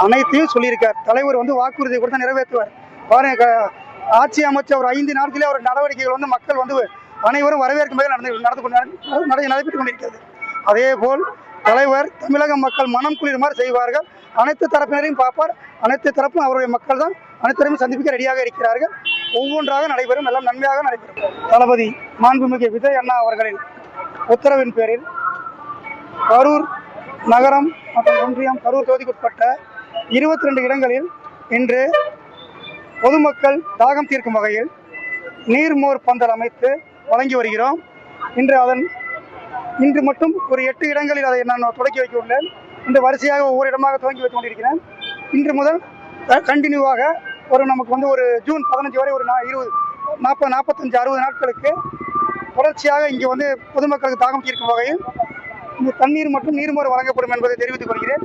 அனைத்தையும் சொல்லியிருக்கார். தலைவர் வாக்குறுதி கொடுத்து நிறைவேற்றுவார். பாருங்க, ஆட்சி அமைச்ச ஒரு 5 நாட்களே அவர் நடவடிக்கைகள் மக்கள் அனைவரும் வரவேற்கும் வகையில் நடைபெற்றுக் கொண்டிருக்கிறது. அதே போல் தலைவர் தமிழக மக்கள் மனம் குளிருமாறு செய்வார்கள். அனைத்து தரப்பினரையும் பார்ப்பார். அனைத்து தரப்பும் அவருடைய மக்கள் தான் அனைத்தரையும் சந்திப்பிக்க ரெடியாக இருக்கிறார்கள். ஒவ்வொன்றாக நடைபெறும், எல்லாம் நன்மையாக நடைபெறும். தளபதி மாண்புமிகு விஜய் அண்ணா அவர்களின் உத்தரவின் பேரில் கரூர் நகரம் மற்றும் ஒன்றியம் கரூர் தொகுதிக்குட்பட்ட 22 இடங்களில் இன்று பொதுமக்கள் தாகம் தீர்க்கும் வகையில் நீர்மோர் பந்தல் அமைத்து வழங்கி வருகிறோம். இன்று மட்டும் ஒரு 8 இடங்களில் அதை நான் தொடக்கி வைக்க உள்ளேன். இன்று வரிசையாக ஒவ்வொரு இடமாக துவங்கி வைத்துக் கொண்டிருக்கிறேன். இன்று முதல் கண்டினியூவாக நமக்கு ஒரு ஜூன் 15 வரை ஒரு 20, 40, 45, 60 நாட்களுக்கு தொடர்ச்சியாக இங்கே பொதுமக்களுக்கு தாகம் தீர்க்கும் வகையில் இந்த தண்ணீர் மற்றும் நீர்மோர் வழங்கப்படும் என்பதை தெரிவித்துக் கொள்கிறேன்.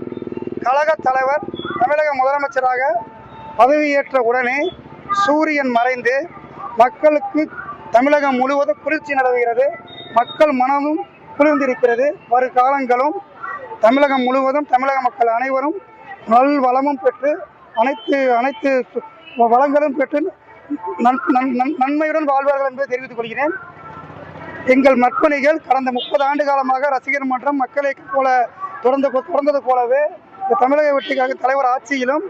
கழக தலைவர் தமிழக முதலமைச்சராக பதவியேற்ற உடனே சூரியன் மறைந்து மக்களுக்கு தமிழகம் முழுவதும் குளிர்ச்சி நிலவுகிறது. மக்கள் மனமும் குளிர்ந்திருக்கிறது. வரும் காலங்களும் தமிழகம் முழுவதும் தமிழக மக்கள் அனைவரும் நல் வளமும் பெற்று அனைத்து வளங்களும் பெற்று நன்மையுடன் வாழ்வார்கள் என்பதை தெரிவித்துக் கொள்கிறேன். எங்கள் நற்பணிகள் கடந்த 30 ஆண்டு காலமாக ரசிகர் மன்றம் மக்களை போல தொடர்ந்தது போலவே தமிழக வெற்றிக்காக தலைவர் ஆட்சியிலும்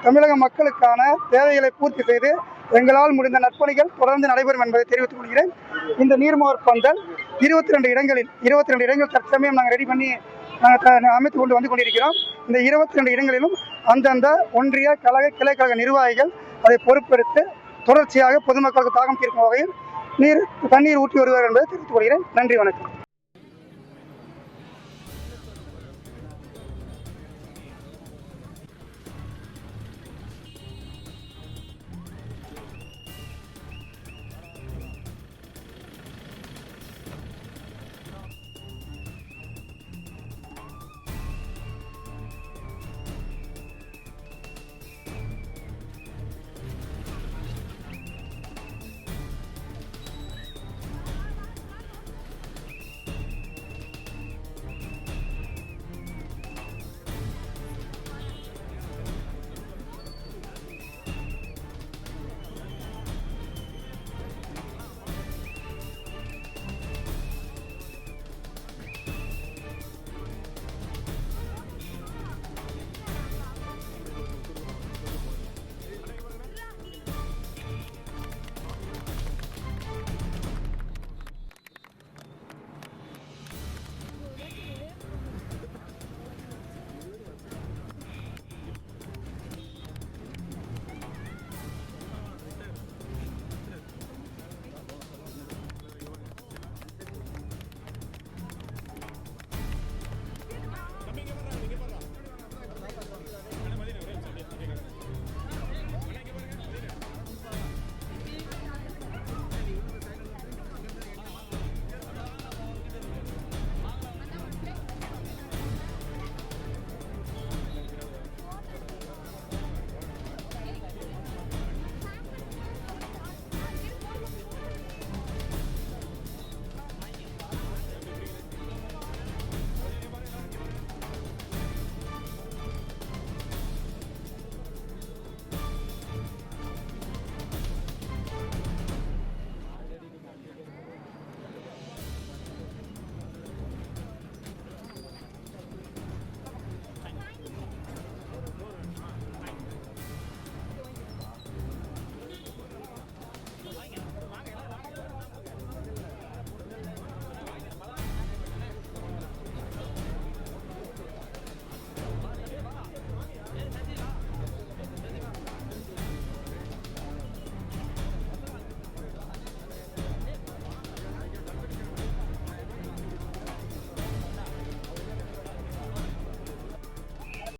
தமிழக மக்களுக்கான தேவைகளை பூர்த்தி செய்து எங்களால் முடிந்த நற்பணிகள் தொடர்ந்து நடைபெறும் என்பதை தெரிவித்துக் கொள்கிறேன். இந்த நீர்மோர் பந்தல் 22 இடங்கள் தற்சமயம் நாங்கள் ரெடி பண்ணி அமைத்து கொண்டு வந்து கொண்டிருக்கிறோம். இந்த 22 இடங்களிலும் அந்தந்த ஒன்றிய கழக கிளைக்கழக நிர்வாகிகள் அதை பொறுப்பெடுத்து தொடர்ச்சியாக பொதுமக்களுக்கு தாகம் தீர்க்கும் வகையில் தண்ணீர் ஊற்றி வருவார் என்பதை தெரிவித்துக் கொள்கிறேன். நன்றி, வணக்கம்.